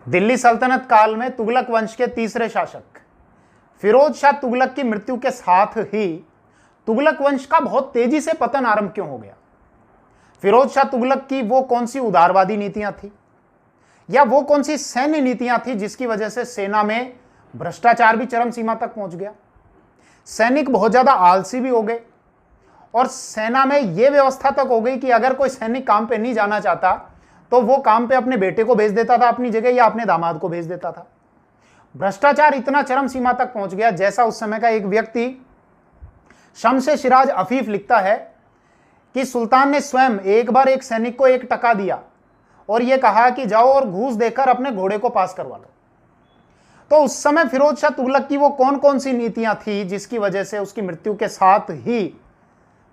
दिल्ली सल्तनत काल में तुगलक वंश के तीसरे शासक फिरोज शाह तुगलक की मृत्यु के साथ ही तुगलक वंश का बहुत तेजी से पतन आरंभ क्यों हो गया? फिरोज शाह तुगलक की वो कौन सी उदारवादी नीतियां थी या वो कौन सी सैन्य नीतियां थी जिसकी वजह से सेना में भ्रष्टाचार भी चरम सीमा तक पहुंच गया, सैनिक बहुत ज्यादा आलसी भी हो गए और सेना में यह व्यवस्था तक हो गई कि अगर कोई सैनिक काम पे नहीं जाना चाहता तो वो काम पे अपने बेटे को भेज देता था अपनी जगह या अपने दामाद को भेज देता था। भ्रष्टाचार इतना चरम सीमा तक पहुंच गया, जैसा उस समय का एक व्यक्ति शम्स सिराज अफीफ लिखता है कि सुल्तान ने स्वयं एक बार एक सैनिक को 1 टका दिया और यह कहा कि जाओ और घूस देकर अपने घोड़े को पास करवा लो। तो उस समय फिरोज शाह तुगलक की वो कौन कौन सी नीतियां थी जिसकी वजह से उसकी मृत्यु के साथ ही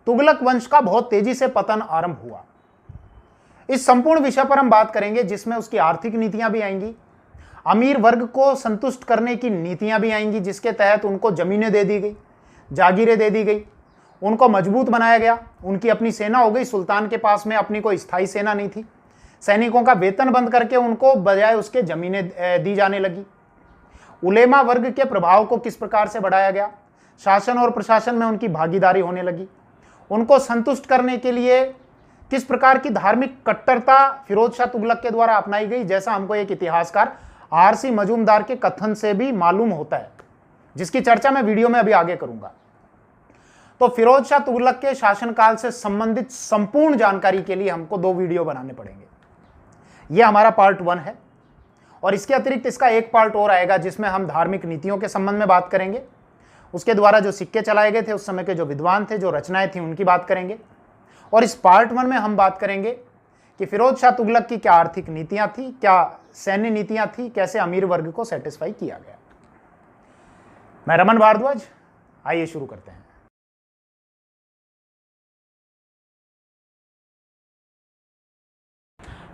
तुगलक वंश का बहुत तेजी से पतन आरंभ हुआ? इस संपूर्ण विषय पर हम बात करेंगे, जिसमें उसकी आर्थिक नीतियां भी आएंगी, अमीर वर्ग को संतुष्ट करने की नीतियां भी आएंगी, जिसके तहत उनको जमीनें दे दी गई, जागीरें दे दी गई, उनको मजबूत बनाया गया, उनकी अपनी सेना हो गई। सुल्तान के पास में अपनी कोई स्थायी सेना नहीं थी, सैनिकों का वेतन बंद करके उनको बजाय उसके जमीनें दी जाने लगी। उलेमा वर्ग के प्रभाव को किस प्रकार से बढ़ाया गया, शासन और प्रशासन में उनकी भागीदारी होने लगी, उनको संतुष्ट करने के लिए किस प्रकार की धार्मिक कट्टरता फिरोज शाह तुगलक के द्वारा अपनाई गई, जैसा हमको एक इतिहासकार आरसी मजूमदार के कथन से भी मालूम होता है, जिसकी चर्चा मैं वीडियो में अभी आगे करूंगा। तो फिरोज शाह तुगलक के शासनकाल से संबंधित संपूर्ण जानकारी के लिए हमको 2 वीडियो बनाने पड़ेंगे। यह हमारा पार्ट 1 है और इसके अतिरिक्त इसका एक पार्ट और आएगा जिसमें हम धार्मिक नीतियों के संबंध में बात करेंगे, उसके द्वारा जो सिक्के चलाए गए थे, उस समय के जो विद्वान थे, जो रचनाएं थी, उनकी बात करेंगे। और इस पार्ट 1 में हम बात करेंगे कि फिरोज शाह तुगलक की क्या आर्थिक नीतियां थी, क्या सैन्य नीतियां थी, कैसे अमीर वर्ग को सेटिस्फाई किया गया। मैं रमन भारद्वाज, आइए शुरू करते हैं।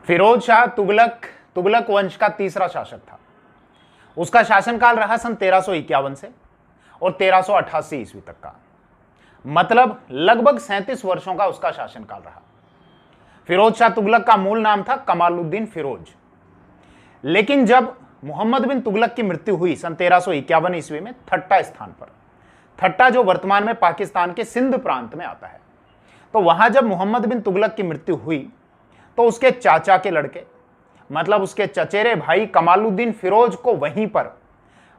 फिरोज शाह तुगलक तुगलक वंश का तीसरा शासक था। उसका शासनकाल रहा सन 1351 से और 1388 ईस्वी तक का, मतलब लगभग 37 वर्षों का उसका शासनकाल रहा। फिरोज शाह तुगलक का मूल नाम था कमालुद्दीन फिरोज, लेकिन जब मोहम्मद बिन तुगलक की मृत्यु हुई सन 1351 ईस्वी में ठट्टा स्थान पर, ठट्टा जो वर्तमान में पाकिस्तान के सिंध प्रांत में आता है, तो वहां जब मोहम्मद बिन तुगलक की मृत्यु हुई तो उसके चाचा के लड़के, मतलब उसके चचेरे भाई कमालुद्दीन फिरोज को वहीं पर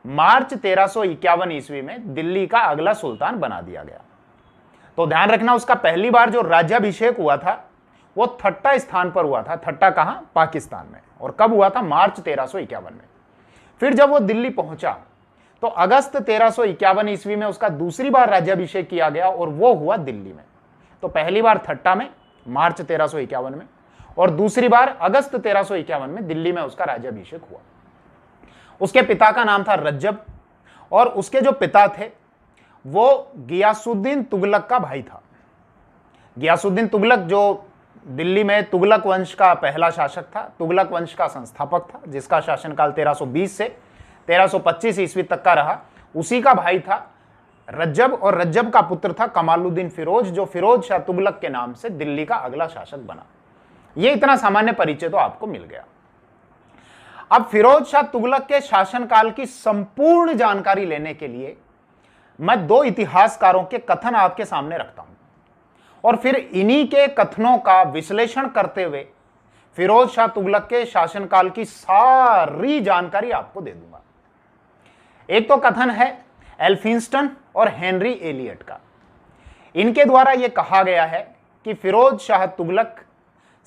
मार्च 1351 ईस्वी में दिल्ली का अगला सुल्तान बना दिया गया। तो ध्यान रखना, उसका पहली बार जो राज्याभिषेक हुआ था वो ठट्टा स्थान पर हुआ था। ठट्टा कहां? पाकिस्तान में। और कब हुआ था? मार्च 1351 में। फिर जब वो दिल्ली पहुंचा तो अगस्त 1351 ईस्वी में उसका दूसरी बार राज्याभिषेक किया गया और वो हुआ दिल्ली में। तो पहली बार ठट्टा में मार्च 1351 में और दूसरी बार अगस्त 1351 में दिल्ली में उसका राज्याभिषेक हुआ। उसके पिता का नाम था रज्जब और उसके जो पिता थे वो गियासुद्दीन तुगलक का भाई था। गियासुद्दीन तुगलक जो दिल्ली में तुगलक वंश का पहला शासक था, तुगलक वंश का संस्थापक था, जिसका शासनकाल 1320 से 1325 ईस्वी तक का रहा, उसी का भाई था रज्जब और रज्जब का पुत्र था कमालुद्दीन फिरोज, जो फिरोज शाह तुगलक के नाम से दिल्ली का अगला शासक बना। यह इतना सामान्य परिचय तो आपको मिल गया। अब फिरोज शाह तुगलक के शासनकाल की संपूर्ण जानकारी लेने के लिए मैं 2 इतिहासकारों के कथन आपके सामने रखता हूं और फिर इन्हीं के कथनों का विश्लेषण करते हुए फिरोज शाह तुगलक के शासनकाल की सारी जानकारी आपको दे दूंगा। एक तो कथन है एल्फिंस्टन और हेनरी एलियट का। इनके द्वारा यह कहा गया है कि फिरोज शाह तुगलक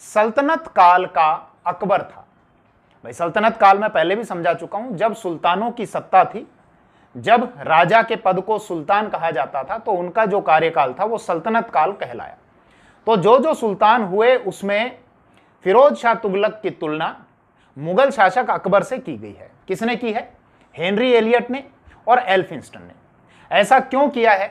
सल्तनत काल का अकबर था। भाई, सल्तनत काल में पहले भी समझा चुका हूं, जब सुल्तानों की सत्ता थी, जब राजा के पद को सुल्तान कहा जाता था तो उनका जो कार्यकाल था वो सल्तनत काल कहलाया। तो जो जो सुल्तान हुए उसमें फिरोज शाह तुगलक की तुलना मुगल शासक अकबर से की गई है। किसने की है? हेनरी एलियट ने और एल्फिंस्टन ने। ऐसा क्यों किया है?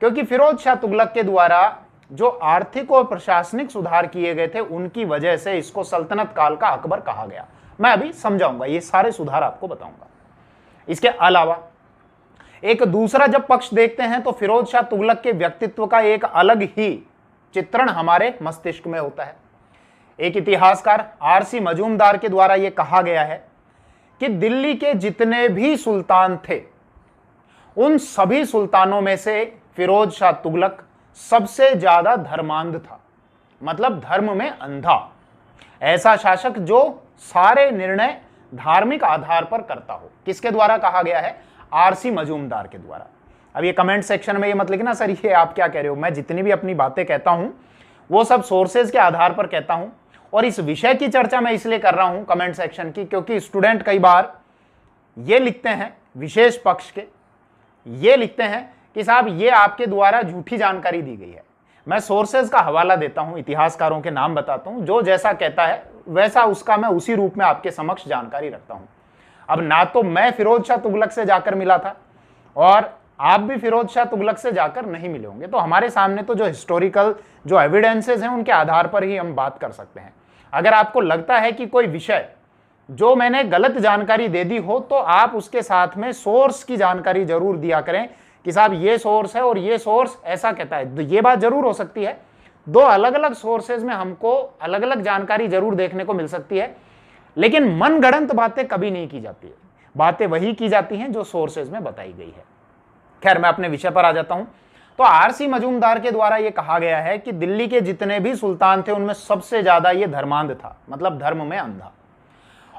क्योंकि फिरोज शाह तुगलक के द्वारा जो आर्थिक और प्रशासनिक सुधार किए गए थे उनकी वजह से इसको सल्तनत काल का अकबर कहा गया। मैं अभी समझाऊंगा, ये सारे सुधार आपको बताऊंगा। इसके अलावा एक दूसरा जब पक्ष देखते हैं तो फिरोज शाह तुगलक के व्यक्तित्व का एक अलग ही चित्रण हमारे मस्तिष्क में होता है। एक इतिहासकार आरसी मजूमदार के द्वारा यह कहा गया है कि दिल्ली के जितने भी सुल्तान थे उन सभी सुल्तानों में से फिरोज शाह तुगलक सबसे ज्यादा धर्मांध था, मतलब धर्म में अंधा, ऐसा शासक जो सारे निर्णय धार्मिक आधार पर करता हो। किसके द्वारा कहा गया है? आरसी मजूमदार के द्वारा। अब ये कमेंट सेक्शन में ये मत लिखना सर ये आप क्या कह रहे हो, मैं जितनी भी अपनी बातें कहता हूं वो सब सोर्सेज के आधार पर कहता हूं, और इस विषय की चर्चा मैं इसलिए कर रहा हूं कमेंट सेक्शन की, क्योंकि स्टूडेंट कई बार ये लिखते हैं, विशेष पक्ष के ये लिखते हैं कि साहब ये आपके द्वारा झूठी जानकारी दी गई है। मैं सोर्सेज का हवाला देता हूं, इतिहासकारों के नाम बताता हूं, जो जैसा कहता है वैसा उसका मैं उसी रूप में आपके समक्ष जानकारी रखता हूं। अब ना तो मैं फिरोज शाह तुगलक से जाकर मिला था और आप भी फिरोज शाह तुगलक से जाकर नहीं मिले होंगे, तो हमारे सामने तो जो हिस्टोरिकल जो एविडेंसेस हैं उनके आधार पर ही हम बात कर सकते हैं। अगर आपको लगता है कि कोई विषय जो मैंने गलत जानकारी दे दी हो तो आप उसके साथ में सोर्स की जानकारी जरूर दिया करें कि साहब ये सोर्स है और ये सोर्स ऐसा कहता है। तो ये बात जरूर हो सकती है, दो अलग अलग सोर्सेज में हमको अलग अलग जानकारी जरूर देखने को मिल सकती है, लेकिन मनगढ़ंत बातें कभी नहीं की जाती है। बातें वही की जाती हैं जो सोर्सेज में बताई गई है। खैर मैं अपने विषय पर आ जाता हूं। तो आरसी मजूमदार के द्वारा यह कहा गया है कि दिल्ली के जितने भी सुल्तान थे उनमें सबसे ज्यादा ये धर्मांध था, मतलब धर्म में अंधा,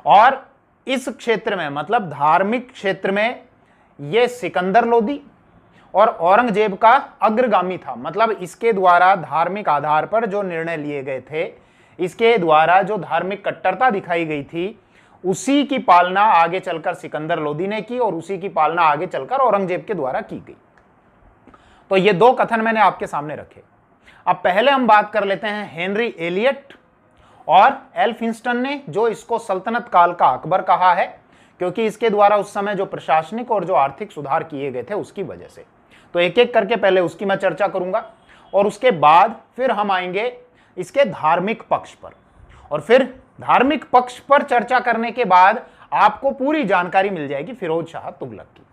और इस क्षेत्र में मतलब धार्मिक क्षेत्र में यह सिकंदर लोदी और औरंगजेब का अग्रगामी था। मतलब इसके द्वारा धार्मिक आधार पर जो निर्णय लिए गए थे, इसके द्वारा जो धार्मिक कट्टरता दिखाई गई थी, उसी की पालना आगे चलकर सिकंदर लोदी ने की और उसी की पालना आगे चलकर औरंगजेब के द्वारा की गई। तो ये दो कथन मैंने आपके सामने रखे। अब पहले हम बात कर लेते हैं हेनरी एलियट और एल्फिंस्टन ने, जो इसको सल्तनत काल का अकबर कहा है, क्योंकि इसके द्वारा उस समय जो प्रशासनिक और जो आर्थिक सुधार किए गए थे उसकी वजह से। तो एक एक करके पहले उसकी मैं चर्चा करूंगा और उसके बाद फिर हम आएंगे इसके धार्मिक पक्ष पर, और फिर धार्मिक पक्ष पर चर्चा करने के बाद आपको पूरी जानकारी मिल जाएगी फिरोज शाह तुगलक की।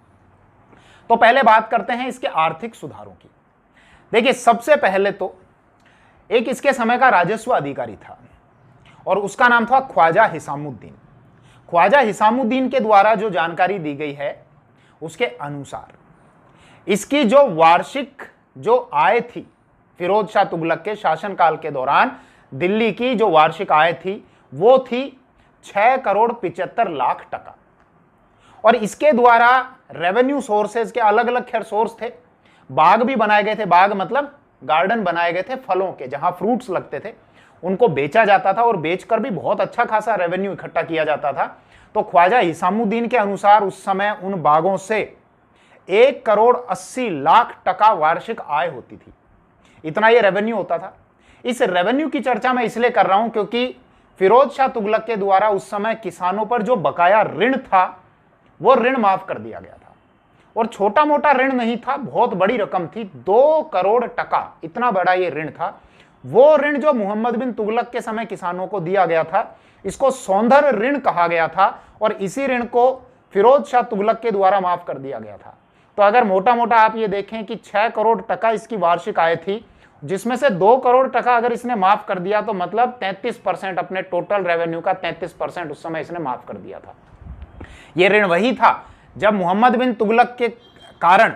तो पहले बात करते हैं इसके आर्थिक सुधारों की। देखिए सबसे पहले तो एक इसके समय का राजस्व अधिकारी था और उसका नाम था ख्वाजा हिसामुद्दीन। ख्वाजा हिसामुद्दीन के द्वारा जो जानकारी दी गई है उसके अनुसार इसकी जो वार्षिक जो आय थी फिरोज शाह तुगलक के शासनकाल के दौरान, दिल्ली की जो वार्षिक आय थी वो थी 6,75,00,000 टका। और इसके द्वारा रेवेन्यू सोर्सेज के अलग अलग खैर सोर्स थे, बाग भी बनाए गए थे, बाग मतलब गार्डन बनाए गए थे फलों के, जहां फ्रूट्स लगते थे, उनको बेचा जाता था और बेचकर भी बहुत अच्छा खासा रेवेन्यू इकट्ठा किया जाता था। तो ख्वाजा हिसामुद्दीन के अनुसार उस समय उन बागों से 1,80,00,000 टका वार्षिक आय होती थी, इतना ये रेवेन्यू होता था। इस रेवेन्यू की चर्चा मैं इसलिए कर रहा हूं क्योंकि फिरोज शाह तुगलक के द्वारा उस समय किसानों पर जो बकाया ऋण था वो ऋण माफ कर दिया गया था, और छोटा मोटा ऋण नहीं था, बहुत बड़ी रकम थी, 2 करोड़ टका, इतना बड़ा ये ऋण था। वो ऋण जो मोहम्मद बिन तुगलक के समय किसानों को दिया गया था, इसको सौंदर्य ऋण कहा गया था, और इसी ऋण को फिरोज शाह तुगलक के द्वारा माफ कर दिया गया था। तो अगर मोटा मोटा आप ये देखें कि 6 करोड़ टका इसकी वार्षिक आय थी, जिसमें से 2 करोड़ टका अगर इसने माफ कर दिया तो मतलब 33% अपने टोटल रेवेन्यू का 33% उस समय इसने माफ कर दिया था। यह ऋण वही था जब मोहम्मद बिन तुगलक के कारण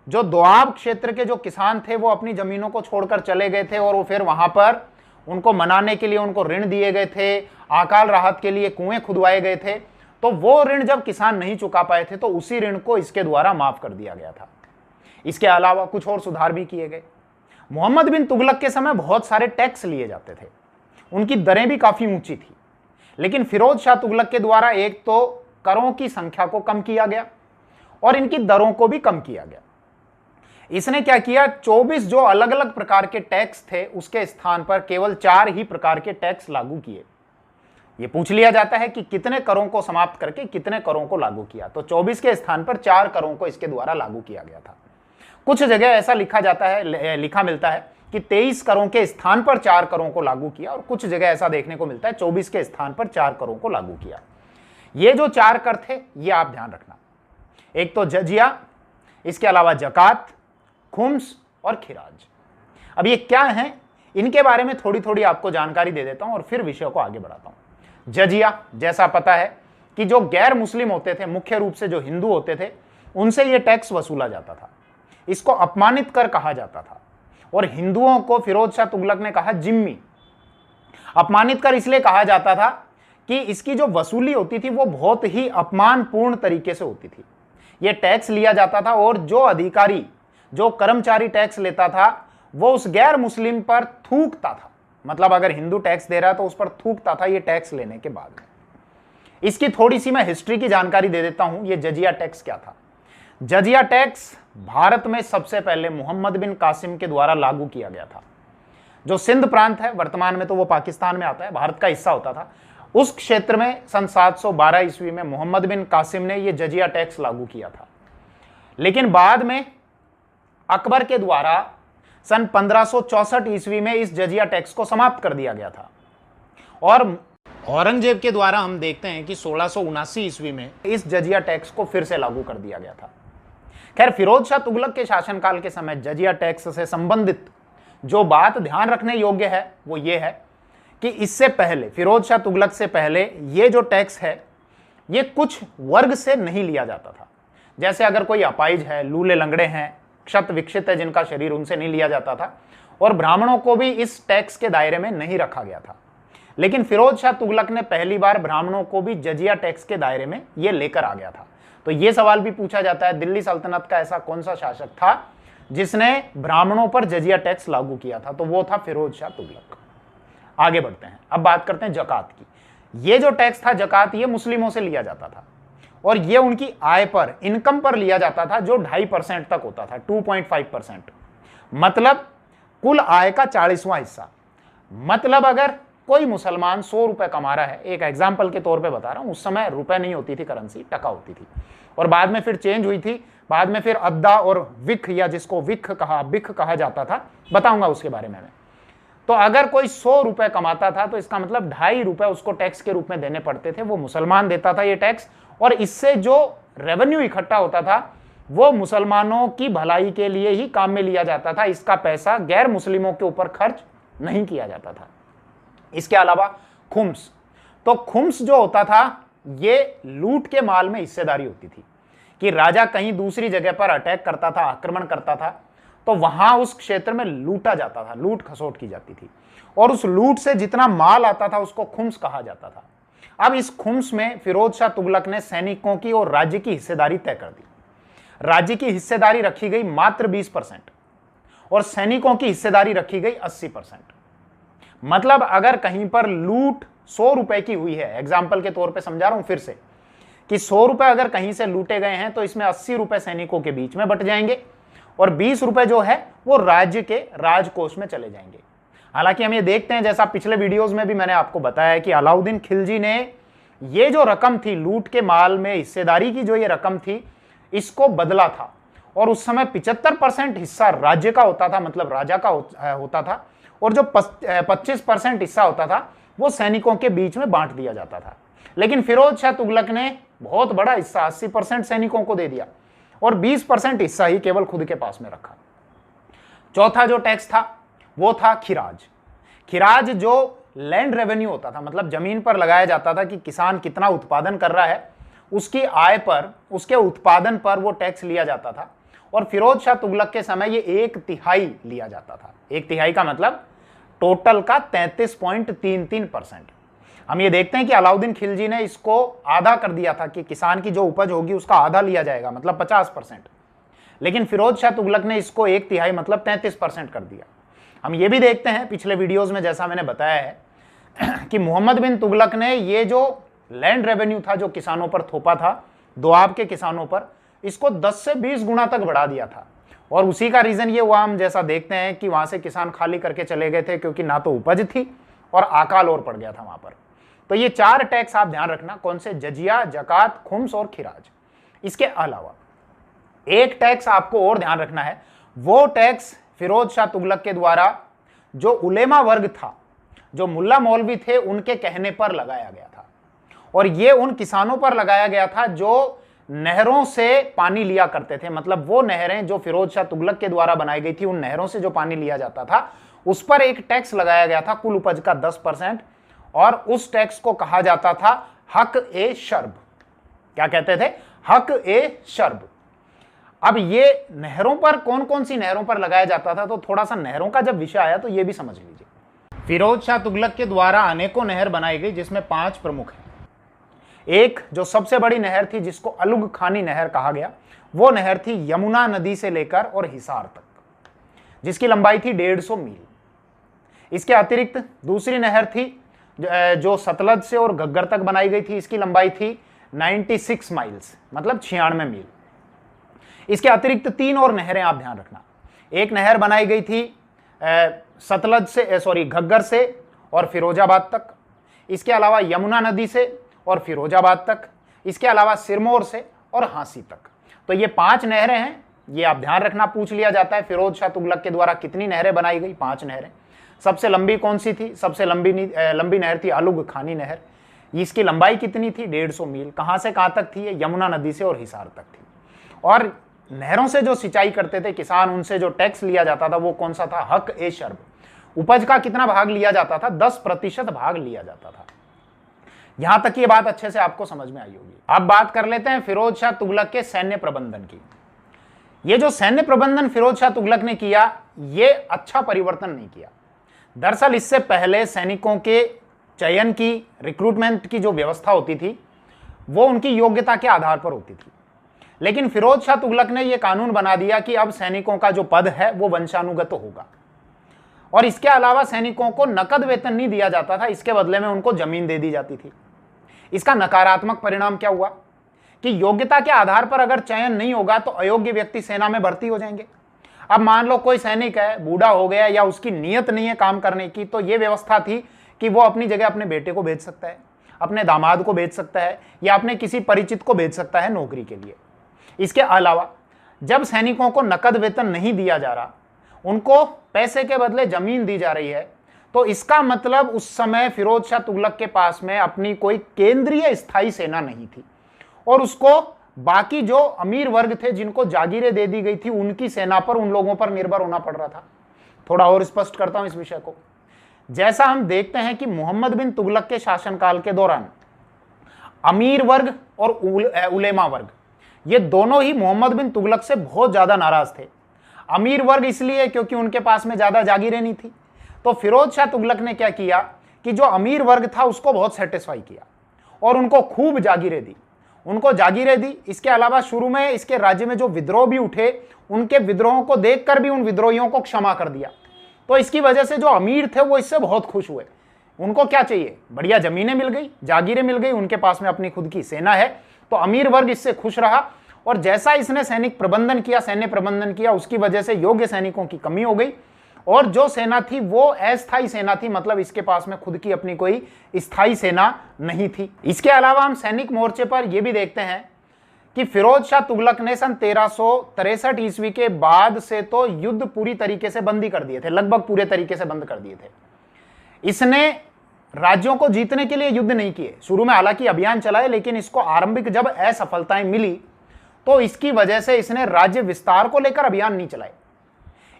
जो दोआब क्षेत्र के जो किसान थे वो अपनी जमीनों को छोड़कर चले गए थे, और वो फिर वहां पर उनको मनाने के लिए उनको ऋण दिए गए थे, अकाल राहत के लिए कुएं खुदवाए गए थे। तो वो ऋण जब किसान नहीं चुका पाए थे तो उसी ऋण को इसके द्वारा माफ कर दिया गया था। इसके अलावा कुछ और सुधार भी किए गए। मोहम्मद बिन तुगलक के समय बहुत सारे टैक्स लिए जाते थे, उनकी दरें भी काफी ऊंची थी, लेकिन फिरोज शाह तुगलक के द्वारा एक तो करों की संख्या को कम किया गया और इनकी दरों को भी कम किया गया। इसने क्या किया, 24 जो अलग अलग प्रकार के टैक्स थे उसके स्थान पर केवल 4 ही प्रकार के टैक्स लागू किए। ये पूछ लिया जाता है कि कितने करों को समाप्त करके कितने करों को लागू किया, तो 24 के स्थान पर 4 करों को इसके द्वारा लागू किया गया था। कुछ जगह ऐसा लिखा जाता है, लिखा मिलता है कि 23 करों के स्थान पर 4 करों को लागू किया, और कुछ जगह ऐसा देखने को मिलता है 24 के स्थान पर 4 करों को लागू किया। ये जो 4 कर थे ये आप ध्यान रखना, एक तो जजिया, इसके अलावा जकात, खुम्स और खिराज। अब ये क्या है, इनके बारे में थोड़ी थोड़ी आपको जानकारी दे देता हूं और फिर विषय को आगे बढ़ाता हूं। जजिया जैसा पता है कि जो गैर मुस्लिम होते थे, मुख्य रूप से जो हिंदू होते थे, उनसे यह टैक्स वसूला जाता था। इसको अपमानित कर कहा जाता था और हिंदुओं को फिरोज शाह तुगलक ने कहा जिम्मी। अपमानित कर इसलिए कहा जाता था कि इसकी जो वसूली होती थी वो बहुत ही अपमानपूर्ण तरीके से होती थी। यह टैक्स लिया जाता था और जो अधिकारी, जो कर्मचारी टैक्स लेता था वो उस गैर मुस्लिम पर थूकता था। मतलब अगर हिंदू टैक्स दे रहा है तो उस पर थूकता था ये टैक्स लेने के बाद। इसकी थोड़ी सी मैं हिस्ट्री की जानकारी दे देता हूं। ये जजिया टैक्स क्या था। जजिया टैक्स भारत में सबसे पहले मोहम्मद बिन कासिम के द्वारा लागू किया गया था। जो सिंध प्रांत है, वर्तमान में तो वो पाकिस्तान में आता है, भारत का हिस्सा होता था, उस क्षेत्र में सन 712 ईस्वी में मोहम्मद बिन कासिम ने यह जजिया टैक्स लागू किया था। लेकिन बाद में अकबर के द्वारा सन 1564 ईस्वी में इस जजिया टैक्स को समाप्त कर दिया गया था और औरंगजेब के द्वारा हम देखते हैं कि 1679 ईस्वी में इस जजिया टैक्स को फिर से लागू कर दिया गया था। खैर, फिरोज शाह तुगलक के शासनकाल के समय जजिया टैक्स से संबंधित जो बात ध्यान रखने योग्य है वो ये है कि इससे पहले, फिरोज शाह तुगलक से पहले, ये जो टैक्स है ये कुछ वर्ग से नहीं लिया जाता था। जैसे अगर कोई अपाहिज है, लूले लंगड़े हैं, क्षत विक्षित है जिनका शरीर, उनसे नहीं लिया जाता था और ब्राह्मणों को भी इस टैक्स के दायरे में नहीं रखा गया था। लेकिन फिरोज शाह तुगलक ने पहली बार ब्राह्मणों को भी जजिया टैक्स के दायरे में ये लेकर आ गया था। तो ये सवाल भी पूछा जाता है, दिल्ली सल्तनत का ऐसा कौन सा शासक था जिसने ब्राह्मणों पर जजिया टैक्स लागू किया था? तो वो था फिरोज शाह तुगलक। आगे बढ़ते हैं, अब बात करते हैं जकात की। ये जो टैक्स था जकात, ये मुस्लिमों से लिया जाता था और ये उनकी आय पर, इनकम पर लिया जाता था जो 2.5% तक होता था, 2.5%। मतलब कुल आय का 40वां हिस्सा। मतलब अगर कोई मुसलमान 100 रुपए कमा रहा है, एक एग्जाम्पल के तौर पे बता रहा हूं, उस समय रुपए नहीं होती थी करेंसी, टका होती थी और बाद में फिर चेंज हुई थी, बाद में फिर अद्दा और विख, या जिसको बिख कहा जाता था, बताऊंगा उसके बारे में मैं। तो अगर कोई 100 रुपए कमाता था तो इसका मतलब 2.5 रुपए उसको टैक्स के रूप में देने पड़ते थे। वो मुसलमान देता था ये टैक्स और इससे जो रेवेन्यू इकट्ठा होता था वो मुसलमानों की भलाई के लिए ही काम में लिया जाता था। इसका पैसा गैर मुस्लिमों के ऊपर खर्च नहीं किया जाता था। इसके अलावा खुम्स, तो खुम्स जो होता था ये लूट के माल में हिस्सेदारी होती थी कि राजा कहीं दूसरी जगह पर अटैक करता था, आक्रमण करता था, तो वहां उस क्षेत्र में लूटा जाता था, लूट खसोट की जाती थी और उस लूट से जितना माल आता था उसको खुम्स कहा जाता था। अब इस खुम्स में फिरोज शाह तुगलक ने सैनिकों की और राज्य की हिस्सेदारी तय कर दी। राज्य की हिस्सेदारी रखी गई मात्र 20% और सैनिकों की हिस्सेदारी रखी गई 80%। मतलब अगर कहीं पर लूट 100 रुपए की हुई है, एग्जाम्पल के तौर पे समझा रहा हूं फिर से, कि 100 रुपए अगर कहीं से लूटे गए हैं तो इसमें 80 रुपए सैनिकों के बीच में बट जाएंगे और 20 रुपए जो है वो राज्य के राजकोष में चले जाएंगे। हालांकि हम ये देखते हैं, जैसा पिछले वीडियोस में भी मैंने आपको बताया है, कि अलाउद्दीन खिलजी ने ये जो रकम थी लूट के माल में हिस्सेदारी की, जो ये रकम थी, इसको बदला था और उस समय 75% हिस्सा राज्य का होता था, मतलब राजा का होता था, और जो 25% हिस्सा होता था वो सैनिकों के बीच में बांट दिया जाता था। लेकिन फिरोज शाह तुगलक ने बहुत बड़ा हिस्सा 80% सैनिकों को दे दिया और 20% हिस्सा ही केवल खुद के पास में रखा। चौथा जो टैक्स था वो था खिराज। खिराज जो लैंड रेवेन्यू होता था, मतलब जमीन पर लगाया जाता था कि किसान कितना उत्पादन कर रहा है, उसकी आय पर, उसके उत्पादन पर वो टैक्स लिया जाता था और फिरोज शाह तुगलक के समय ये 1/3 लिया जाता था। 1/3 का मतलब टोटल का 33.33%। हम ये देखते हैं कि अलाउद्दीन खिलजी ने इसको आधा कर दिया था कि किसान की जो उपज होगी उसका आधा लिया जाएगा, मतलब 50%। लेकिन फिरोज शाह तुगलक ने इसको 1/3 मतलब 33% कर दिया। हम ये भी देखते हैं पिछले वीडियोस में, जैसा मैंने बताया है, कि मोहम्मद बिन तुगलक ने ये जो लैंड रेवेन्यू था जो किसानों पर थोपा था, दोआब के किसानों पर, इसको 10 से 20 गुना तक बढ़ा दिया था और उसी का रीजन ये हुआ, हम जैसा देखते हैं कि वहां से किसान खाली करके चले गए थे क्योंकि ना तो उपज थी और अकाल और पड़ गया था वहां पर। तो ये 4 टैक्स आप ध्यान रखना, कौन से? जजिया, जकात, खुम्स और खिराज। इसके अलावा एक टैक्स आपको और ध्यान रखना है, वो टैक्स फिरोज शाह तुगलक के द्वारा जो उलेमा वर्ग था, जो मुल्ला मौलवी थे, उनके कहने पर लगाया गया था और ये उन किसानों पर लगाया गया था जो नहरों से पानी लिया करते थे। मतलब वो नहरें जो फिरोज शाह तुगलक के द्वारा बनाई गई थी, उन नहरों से जो पानी लिया जाता था उस पर एक टैक्स लगाया गया था, कुल उपज का 10%, और उस टैक्स को कहा जाता था हक ए शर्ब। क्या कहते थे? हक ए शर्ब। अब ये नहरों पर, कौन कौन सी नहरों पर लगाया जाता था, तो थोड़ा सा नहरों का जब विषय आया तो ये भी समझ लीजिए। फिरोज शाह तुगलक के द्वारा अनेकों नहर बनाई गई, जिसमें 5 प्रमुख हैं। एक जो सबसे बड़ी नहर थी, जिसको अलुग खानी नहर कहा गया, वो नहर थी यमुना नदी से लेकर और हिसार तक, जिसकी लंबाई थी 150 मील। इसके अतिरिक्त दूसरी नहर थी जो सतलज से और घग्गर तक बनाई गई थी, इसकी लंबाई थी 96 माइल्स, मतलब 96 मील। इसके अतिरिक्त 3 और नहरें आप ध्यान रखना। एक नहर बनाई गई थी सतलज से, घग्गर से और फिरोजाबाद तक। इसके अलावा यमुना नदी से और फिरोजाबाद तक। इसके अलावा सिरमौर से और हांसी तक। तो ये 5 नहरें हैं, ये आप ध्यान रखना, पूछ लिया जाता है फिरोज शाह तुगलक के द्वारा कितनी नहरें बनाई गई? 5 नहरें। सबसे लंबी कौन सी थी? सबसे लंबी नहर थी अलुग खानी नहर। इसकी लंबाई कितनी थी? 150 मील। कहां से कहां तक थी? ये यमुना नदी से और हिसार तक थी। और नहरों से जो सिंचाई करते थे किसान, उनसे जो टैक्स लिया जाता था वो कौन सा था? हक ए शर्ब। उपज का कितना भाग लिया जाता था? 10% भाग लिया जाता था। यहां तक ये बात अच्छे से आपको समझ में आई होगी। अब बात कर लेते हैं फिरोज शाह तुगलक के सैन्य प्रबंधन की। ये जो सैन्य प्रबंधन फिरोज शाह तुगलक ने किया, ये अच्छा परिवर्तन नहीं किया। दरअसल इससे पहले सैनिकों के चयन की, रिक्रूटमेंट की जो व्यवस्था होती थी, वो उनकी योग्यता के आधार पर होती थी। लेकिन फिरोज शाह तुगलक ने यह कानून बना दिया कि अब सैनिकों का जो पद है वो वंशानुगत होगा। और इसके अलावा सैनिकों को नकद वेतन नहीं दिया जाता था, इसके बदले में उनको जमीन दे दी जाती थी। इसका नकारात्मक परिणाम क्या हुआ कि योग्यता के आधार पर अगर चयन नहीं होगा तो अयोग्य व्यक्ति सेना में भर्ती हो जाएंगे। अब मान लो कोई सैनिक है, बूढ़ा हो गया या उसकी नीयत नहीं है काम करने की, तो यह व्यवस्था थी कि वो अपनी जगह अपने बेटे को भेज सकता है, अपने दामाद को भेज सकता है या अपने किसी परिचित को भेज सकता है नौकरी के लिए। इसके अलावा जब सैनिकों को नकद वेतन नहीं दिया जा रहा, उनको पैसे के बदले जमीन दी जा रही है, तो इसका मतलब उस समय फिरोज शाह तुगलक के पास में अपनी कोई केंद्रीय स्थायी सेना नहीं थी और उसको बाकी जो अमीर वर्ग थे जिनको जागीरें दे दी गई थी, उनकी सेना पर, उन लोगों पर निर्भर होना पड़ रहा था। थोड़ा और स्पष्ट करता हूं इस विषय को। जैसा हम देखते हैं कि मोहम्मद बिन तुगलक के शासनकाल के दौरान अमीर वर्ग और उलेमा वर्ग, ये दोनों ही मोहम्मद बिन तुगलक से बहुत ज्यादा नाराज थे। अमीर वर्ग इसलिए क्योंकि उनके पास में ज्यादा जागीरें नहीं थी। तो फिरोज शाह तुगलक ने क्या किया कि जो अमीर वर्ग था उसको बहुत सेटिस्फाई किया और उनको खूब जागीरें दी, उनको जागीरें दी। इसके अलावा शुरू में इसके राज्य में जो विद्रोह भी उठे, उनके विद्रोहों को देखकर भी उन विद्रोहियों को क्षमा कर दिया। तो इसकी वजह से जो अमीर थे वो इससे बहुत खुश हुए। उनको क्या चाहिए? बढ़िया जमीनें मिल गई, जागीरें मिल गई, उनके पास में अपनी खुद की सेना है, तो अमीर वर्ग इससे खुश रहा। और जैसा इसने सैनिक प्रबंधन किया, सैन्य प्रबंधन किया, उसकी वजह से योग्य सैनिकों की कमी हो गई और जो सेना थी वो अस्थायी सेना थी, मतलब इसके पास में खुद की अपनी कोई स्थायी सेना नहीं थी। इसके अलावा हम सैनिक मोर्चे पर यह भी देखते हैं कि फिरोज शाह तुगलक ने सन 1363 ईस्वी के बाद से तो युद्ध पूरी तरीके से बंद ही कर दिए थे, लगभग पूरे तरीके से बंद कर दिए थे। इसने राज्यों को जीतने के लिए युद्ध नहीं किए, शुरू में हालांकि अभियान चलाए, लेकिन इसको आरंभिक जब असफलताएं मिली तो इसकी वजह से इसने राज्य विस्तार को लेकर अभियान नहीं चलाए।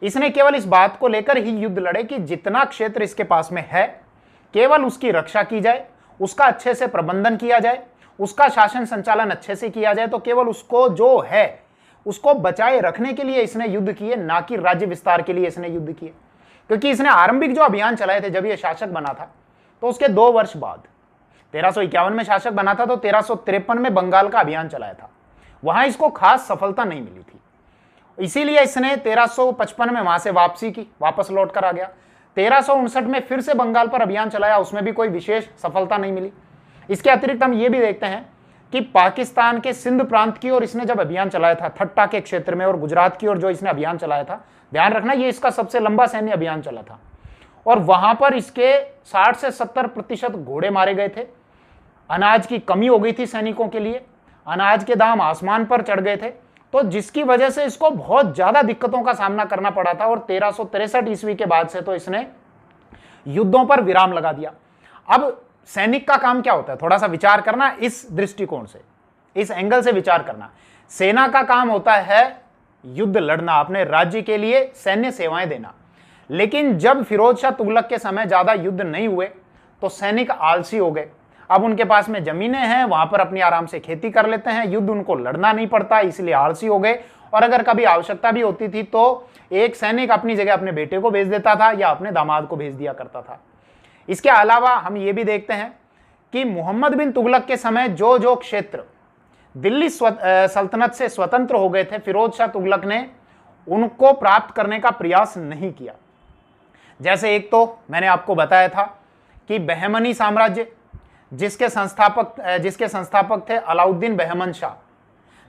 इसने केवल इस बात को लेकर ही युद्ध लड़े कि जितना क्षेत्र इसके पास में है केवल उसकी रक्षा की जाए, उसका अच्छे से प्रबंधन किया जाए, उसका शासन संचालन अच्छे से किया जाए, तो केवल उसको जो है उसको बचाए रखने के लिए इसने युद्ध किए, ना कि राज्य विस्तार के लिए इसने युद्ध किए। क्योंकि इसने आरंभिक जो अभियान चलाए थे जब यह शासक बना था, तो उसके 2 वर्ष बाद 1351 में शासक बना था, तो 1353 में बंगाल का अभियान चलाया था। वहां इसको खास सफलता नहीं मिली थी, इसीलिए इसने 1355 में वहां से वापसी की, वापस लौट कर आ गया। 1359 में फिर से बंगाल पर अभियान चलाया, उसमें भी कोई विशेष सफलता नहीं मिली। इसके अतिरिक्त हम ये भी देखते हैं कि पाकिस्तान के सिंध प्रांत की ओर इसने जब अभियान चलाया था, ठट्टा के क्षेत्र में, और गुजरात की ओर जो इसने अभियान चलाया था, ध्यान रखना ये इसका सबसे लंबा सैन्य अभियान चला था, और वहां पर इसके 60 से 70% घोड़े मारे गए थे। अनाज की कमी हो गई थी सैनिकों के लिए, अनाज के दाम आसमान पर चढ़ गए थे, तो जिसकी वजह से इसको बहुत ज्यादा दिक्कतों का सामना करना पड़ा था। और 1363 ईस्वी के बाद से तो इसने युद्धों पर विराम लगा दिया। अब सैनिक का काम क्या होता है, थोड़ा सा विचार करना इस दृष्टिकोण से, इस एंगल से विचार करना। सेना का काम होता है युद्ध लड़ना, अपने राज्य के लिए सैन्य सेवाएं देना। लेकिन जब फिरोज शाह तुगलक के समय ज्यादा युद्ध नहीं हुए तो सैनिक आलसी हो गए, अब उनके पास में जमीनें हैं, वहां पर अपनी आराम से खेती कर लेते हैं, युद्ध उनको लड़ना नहीं पड़ता, इसलिए आलसी हो गए। और अगर कभी आवश्यकता भी होती थी तो एक सैनिक अपनी जगह अपने बेटे को भेज देता था या अपने दामाद को भेज दिया करता था। इसके अलावा हम ये भी देखते हैं कि मोहम्मद बिन तुगलक के समय जो जो क्षेत्र दिल्ली सल्तनत से स्वतंत्र हो गए थे, फिरोज शाह तुगलक ने उनको प्राप्त करने का प्रयास नहीं किया। जैसे एक तो मैंने आपको बताया था कि बहमनी साम्राज्य, जिसके संस्थापक थे अलाउद्दीन बहमन शाह,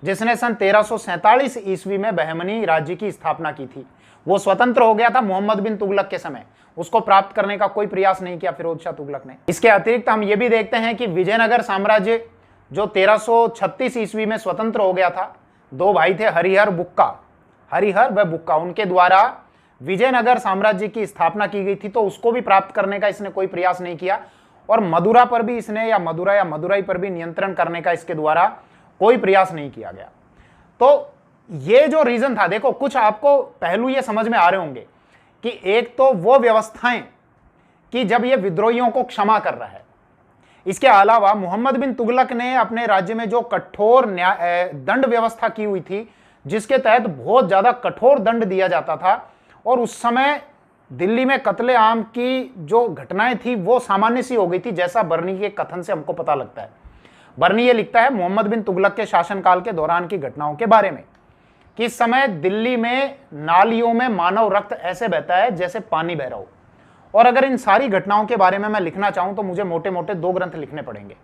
जिसने सन 1347 ईस्वी में बहमनी राज्य की स्थापना की थी, वो स्वतंत्र हो गया था मोहम्मद बिन तुगलक के समय। उसको प्राप्त करने का कोई प्रयास नहीं किया फिरोज शाह तुगलक ने। इसके अतिरिक्त हम ये भी देखते हैं कि विजयनगर साम्राज्य जो 1336 ईस्वी में स्वतंत्र हो गया था, दो भाई थे हरिहर व बुक्का, उनके द्वारा विजयनगर साम्राज्य की स्थापना की गई थी, तो उसको भी प्राप्त करने का इसने कोई प्रयास नहीं किया। और मदुरा पर भी इसने या मदुराई पर भी नियंत्रण करने का इसके द्वारा कोई प्रयास नहीं किया गया। तो ये जो रीजन था, देखो कुछ आपको पहलू ये समझ में आ रहे होंगे कि एक तो वो व्यवस्थाएं कि जब ये विद्रोहियों को क्षमा कर रहा है, इसके अलावा मोहम्मद बिन तुगलक ने अपने राज्य में जो कठोर दंड व्यवस्था की हुई थी, जिसके तहत बहुत ज्यादा कठोर दंड दिया जाता था, और उस समय दिल्ली में कत्ले आम की जो घटनाएं थी वो सामान्य सी हो गई थी, जैसा बर्नी के कथन से हमको पता लगता है। बर्नी ये लिखता है मोहम्मद बिन तुगलक के शासनकाल के दौरान की घटनाओं के बारे में कि इस समय दिल्ली में नालियों में मानव रक्त ऐसे बहता है जैसे पानी बह रहा हो। और अगर इन सारी घटनाओं के बारे में मैं लिखना चाहूं तो मुझे मोटे मोटे 2 ग्रंथ लिखने पड़ेंगे।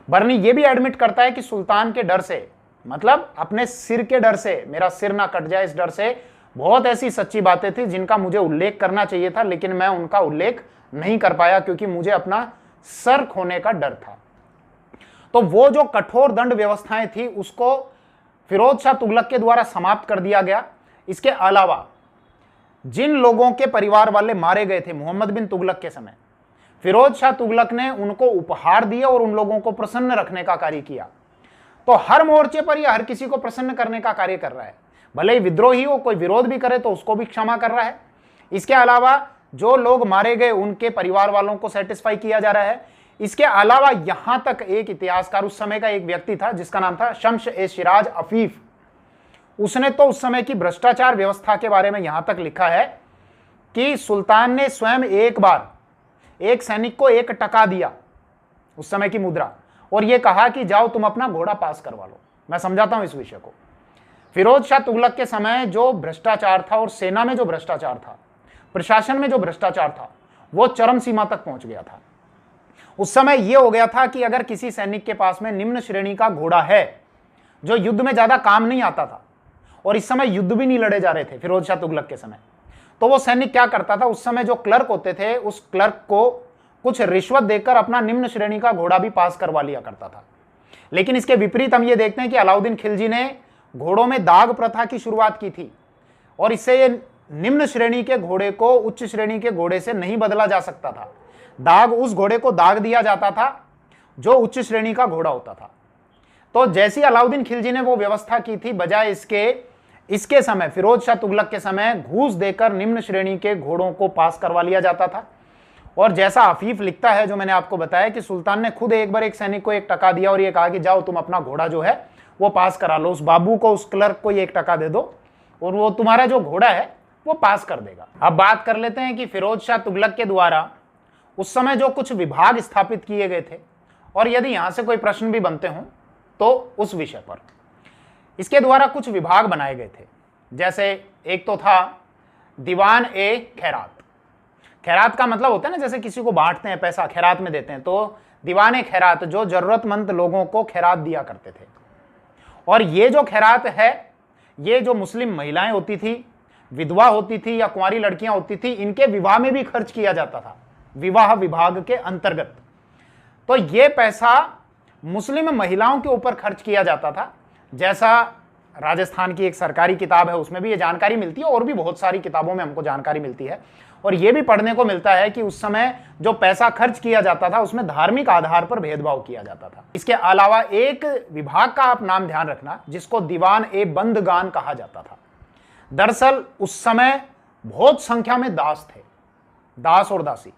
बर्नी ये भी एडमिट करता है कि सुल्तान के डर से, मतलब अपने सिर के डर से, मेरा सिर ना कट जाए इस डर से, बहुत ऐसी सच्ची बातें थी जिनका मुझे उल्लेख करना चाहिए था, लेकिन मैं उनका उल्लेख नहीं कर पाया क्योंकि मुझे अपना सर खोने का डर था। तो वो जो कठोर दंड व्यवस्थाएं थी उसको फिरोज शाह तुगलक के द्वारा समाप्त कर दिया गया। इसके अलावा जिन लोगों के परिवार वाले मारे गए थे मोहम्मद बिन तुगलक के समय, फिरोज शाह तुगलक ने उनको उपहार दिया और उन लोगों को प्रसन्न रखने का कार्य किया। तो हर मोर्चे पर यह हर किसी को प्रसन्न करने का कार्य कर रहा है, भले ही विद्रोही हो, कोई विरोध भी करे तो उसको भी क्षमा कर रहा है। इसके अलावा जो लोग मारे गए उनके परिवार वालों को सेटिस्फाई किया जा रहा है। इसके अलावा यहां तक एक इतिहासकार, उस समय का एक व्यक्ति था जिसका नाम था शम्स-ए-शिराज अफीफ, उसने तो उस समय की भ्रष्टाचार व्यवस्था के बारे में यहां तक लिखा है कि सुल्तान ने स्वयं एक बार एक सैनिक को 1 टका दिया, उस समय की मुद्रा, और यह कहा कि जाओ तुम अपना घोड़ा पास करवा लो। मैं समझाता हूं इस विषय को। फिरोज शाह तुगलक के समय जो भ्रष्टाचार था और सेना में जो भ्रष्टाचार था, प्रशासन में जो भ्रष्टाचार था, वो चरम सीमा तक पहुंच गया था। उस समय यह हो गया था कि अगर किसी सैनिक के पास में निम्न श्रेणी का घोड़ा है जो युद्ध में ज्यादा काम नहीं आता था, और इस समय युद्ध भी नहीं लड़े जा रहे थे फिरोज शाह तुगलक के समय, तो वो सैनिक क्या करता था, उस समय जो क्लर्क होते थे उस क्लर्क को कुछ रिश्वत देकर अपना निम्न श्रेणी का घोड़ा भी पास करवा लिया करता था। लेकिन इसके विपरीत हम ये देखते हैं कि अलाउद्दीन खिलजी ने घोड़ों में दाग प्रथा की शुरुआत की थी, और इससे ये निम्न श्रेणी के घोड़े को उच्च श्रेणी के घोड़े से नहीं बदला जा सकता था। दाग, उस घोड़े को दाग दिया जाता था जो उच्च श्रेणी का घोड़ा होता था। तो जैसी अलाउद्दीन खिलजी ने वो व्यवस्था की थी, बजाय इसके समय फिरोज शाह तुगलक के समय घूस देकर निम्न श्रेणी के घोड़ों को पास करवा लिया जाता था। और जैसा अफीफ लिखता है, जो मैंने आपको बताया कि सुल्तान ने खुद एक बार एक सैनिक को 1 टका दिया और ये कहा कि जाओ तुम अपना घोड़ा जो है वो पास करा लो, उस बाबू को, उस क्लर्क को 1 टका दे दो और वो तुम्हारा जो घोड़ा है वो पास कर देगा। अब बात कर लेते हैं कि फिरोज शाह तुगलक के द्वारा उस समय जो कुछ विभाग स्थापित किए गए थे, और यदि यहां से कोई प्रश्न भी बनते हों तो उस विषय पर। इसके द्वारा कुछ विभाग बनाए गए थे, जैसे एक तो था दीवान ए खैरात। खैरात का मतलब होता है ना, जैसे किसी को बांटते हैं, पैसा खैरात में देते हैं, तो दीवान ए खैरात जो जरूरतमंद लोगों को खैरात दिया करते थे। और ये जो खैरात है, ये जो मुस्लिम महिलाएं होती थी, विधवा होती थी या कुंवारी लड़कियां होती थी, इनके विवाह में भी खर्च किया जाता था, विवाह विभाग के अंतर्गत। तो ये पैसा मुस्लिम महिलाओं के ऊपर खर्च किया जाता था। जैसा राजस्थान की एक सरकारी किताब है उसमें भी ये जानकारी मिलती है, और भी बहुत सारी किताबों में हमको जानकारी मिलती है। और ये भी पढ़ने को मिलता है कि उस समय जो पैसा खर्च किया जाता था उसमें धार्मिक आधार पर भेदभाव किया जाता था। इसके अलावा एक विभाग का आप नाम ध्यान रखना जिसको दीवान ए बंदगान कहा जाता था। दरअसल उस समय बहुत संख्या में दास थे, दास और दासी,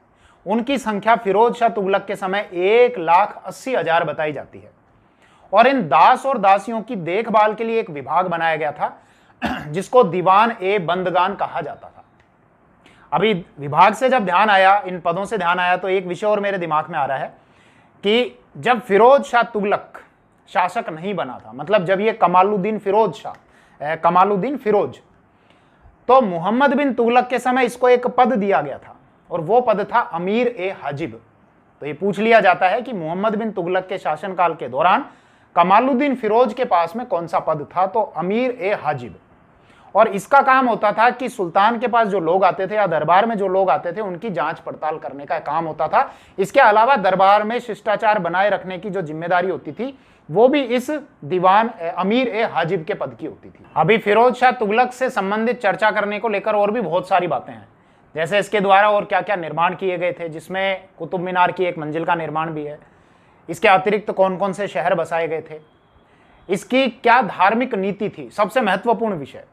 उनकी संख्या फिरोज शाह तुगलक के समय 1,80,000 बताई जाती है। और इन दास और दासियों की देखभाल के लिए एक विभाग बनाया गया था जिसको दीवान ए बंदगान कहा जाता था। अभी विभाग से जब ध्यान आया, इन पदों से ध्यान आया, तो एक विषय और मेरे दिमाग में आ रहा है कि जब फिरोज शाह तुगलक शासक नहीं बना था, मतलब जब ये कमालुद्दीन फिरोज, तो मोहम्मद बिन तुगलक के समय इसको एक पद दिया गया था और वो पद था अमीर ए हाजिब। तो ये पूछ लिया जाता है कि मोहम्मद बिन तुगलक के शासनकाल के दौरान कमालुद्दीन फिरोज के पास में कौन सा पद था, तो अमीर ए हाजिब। और इसका काम होता था कि सुल्तान के पास जो लोग आते थे या दरबार में जो लोग आते थे उनकी जांच पड़ताल करने का काम होता था। इसके अलावा दरबार में शिष्टाचार बनाए रखने की जो जिम्मेदारी होती थी वो भी इस दीवान अमीर ए हाजिब के पद की होती थी। अभी फिरोज शाह तुगलक से संबंधित चर्चा करने को लेकर और भी बहुत सारी बातें हैं, जैसे इसके द्वारा और क्या क्या निर्माण किए गए थे, जिसमें कुतुब मीनार की एक मंजिल का निर्माण भी है। इसके अतिरिक्त कौन कौन से शहर बसाए गए थे, इसकी क्या धार्मिक नीति थी, सबसे महत्वपूर्ण विषय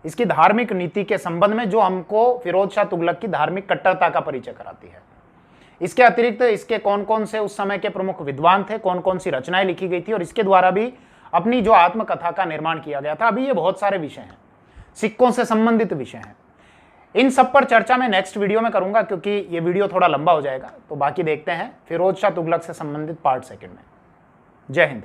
इसकी धार्मिक नीति के संबंध में जो हमको फिरोज शाह तुगलक की धार्मिक कट्टरता का परिचय कराती है। इसके अतिरिक्त इसके कौन कौन से उस समय के प्रमुख विद्वान थे, कौन कौन सी रचनाएं लिखी गई थी और इसके द्वारा भी अपनी जो आत्मकथा का निर्माण किया गया था। अभी ये बहुत सारे विषय हैं, सिक्कों से संबंधित विषय हैं। इन सब पर चर्चा मैं नेक्स्ट वीडियो में करूंगा क्योंकि ये वीडियो थोड़ा लंबा हो जाएगा। तो बाकी देखते हैं फिरोज शाह तुगलक से संबंधित पार्ट 2 में। जय हिंद।